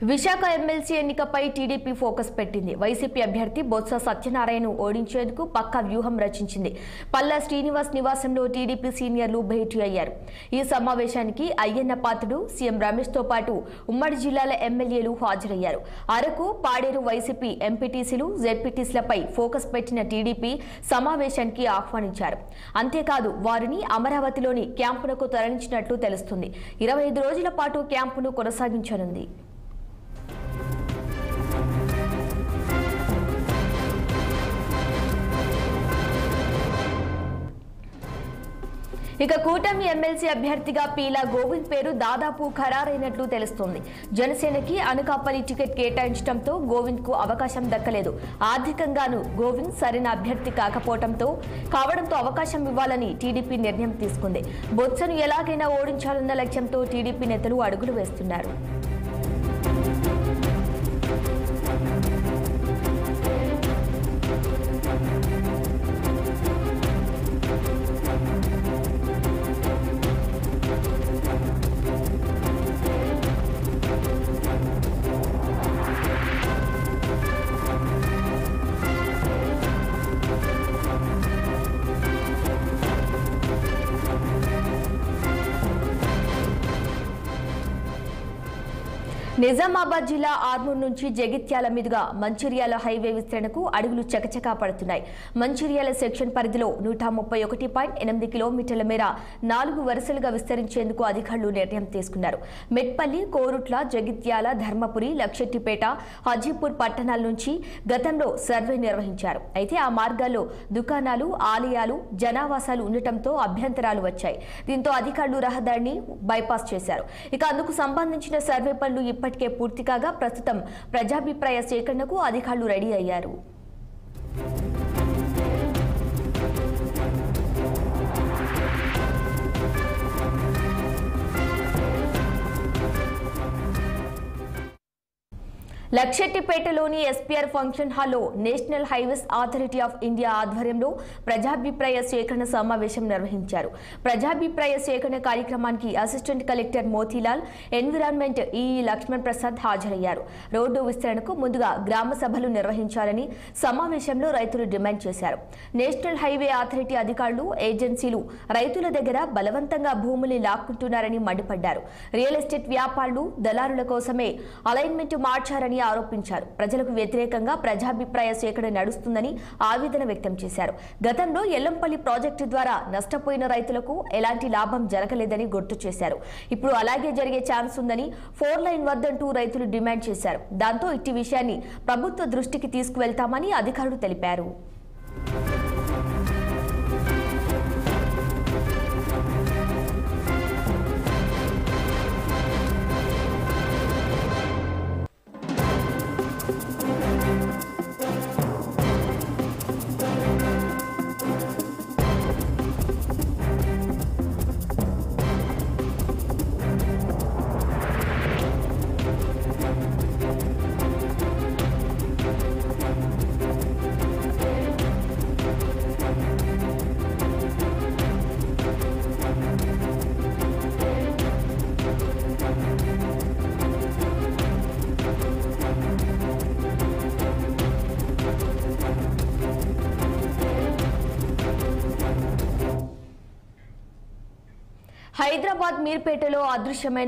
Visakha MLC ఎన్నికపై TDP focus పెట్టింది. YCP అభ్యర్థి బొత్స సత్యనారాయణను ఓడించేందుకు పక్కా వ్యూహం రచించింది. పల్లా శ్రీనివాస్ నివాసంలో టీడీపీ సీనియర్లు భేటీ అయ్యారు. ఈ సమావేశానికి అయ్యన్న పాత్రుడు, సీఎం రమేష్ తో పాటు ఉమ్మడి జిల్లాల ఎమ్మెల్యేలు హాజరయ్యారు. అరకు, పాడేరు వైసీపీ ఎంపీటీసీలు, జెడ్పీటీసీలపై ఫోకస్ పెట్టిన టీడీపీ సమావేశానికి ఆహ్వానించారు. అంతేకాదు వారిని అమరావతిలోని క్యాంపునకు తరలించినట్లు తెలుస్తుంది. 25 రోజుల పాటు క్యాంపును కొనసాగించనుంది. ఇక కూటమి ఎమ్మెల్సీ అభ్యర్థిగా పీలా గోవింద్ పేరు దాదాపు ఖరారైనట్లు తెలుస్తోంది. జనసేనకి అనకాపల్లి టికెట్ కేటాయించడంతో గోవింద్ కు అవకాశం దక్కలేదు. ఆర్థికంగానూ గోవింద్ సరైన అభ్యర్థి కావడంతో అవకాశం ఇవ్వాలని టీడీపీ నిర్ణయం తీసుకుంది. బొత్సను ఎలాగైనా ఓడించాలన్న లక్ష్యంతో టీడీపీ నేతలు అడుగులు వేస్తున్నారు. నిజామాబాద్ జిల్లా ఆర్మూర్ నుంచి జగిత్యాల మీదుగా మంచిర్యాల హైవే విస్తరణకు అడుగులు చకచకా పడుతున్నాయి. మంచిర్యాల సెక్షన్ పరిధిలో 131.8 కిలోమీటర్ల మేర 4 వరుసలుగా విస్తరించేందుకు అధికారులు నిర్ణయం తీసుకున్నారు. మెట్పల్లి, కోరుట్ల, జగిత్యాల, ధర్మపురి, లక్షెట్టిపేట, హాజీపూర్ పట్టణాల నుంచి గతంలో సర్వే నిర్వహించారు. అయితే ఆ మార్గాల్లో దుకాణాలు, ఆలయాలు, జనావాసాలు ఉండటంతో అభ్యంతరాలు వచ్చాయి. దీంతో అధికారులు రహదారిని బైపాస్ చేశారు. ఇక అందుకు సంబంధించిన సర్వే పనులు ఇప్పటికే పూర్తి కాగా ప్రస్తుతం ప్రజాభిప్రాయ సేకరణకు అధికారులు రెడీ అయ్యారు. లక్షెట్టిపేటలోని ఎస్పీఆర్ ఫంక్షన్ హాల్లో national highways authority of India ఆధ్వర్యంలో ప్రజాభిప్రాయ సేకరణ సమావేశం నిర్వహించారు. ప్రజాభిప్రాయ సేకరణ కార్యక్రమానికి assistant collector Motilal, environment EE Laxman Prasad హాజరయ్యారు. రోడ్డు విస్తరణకు ముందుగా గ్రామ సభలు నిర్వహించాలని సమావేశంలో రైతులు డిమాండ్ చేశారు. నేషనల్ హైవే అథారిటీ అధికారులు, ఏజెన్సీలు రైతుల దగ్గర బలవంతంగా భూముల్ని లాక్కుంటున్నారని మండిపడ్డారు. రియల్ ఎస్టేట్ వ్యాపారులు, దళారుల కోసమే అలైన్మెంట్ మార్చారని ఆరోపించారు. ప్రజలకు వ్యతిరేకంగా ప్రజాభిప్రాయ సేకరణ నడుస్తుందని ఆవేదన వ్యక్తం చేశారు. గతంలో ఎల్లంపల్లి ప్రాజెక్టు ద్వారా నష్టపోయిన రైతులకు ఎలాంటి లాభం జరగలేదని గుర్తు చేశారు. ఇప్పుడు అలాగే జరిగే ఛాన్స్ ఉందని 4 లైన్ వద్దంటూ రైతులు డిమాండ్ చేశారు. దాంతో ఇట్టి విషయాన్ని ప్రభుత్వ దృష్టికి తీసుకువెళ్తామని అధికారులు తెలిపారు. హైదరాబాద్ మీర్పేటలో అదృశ్యమైన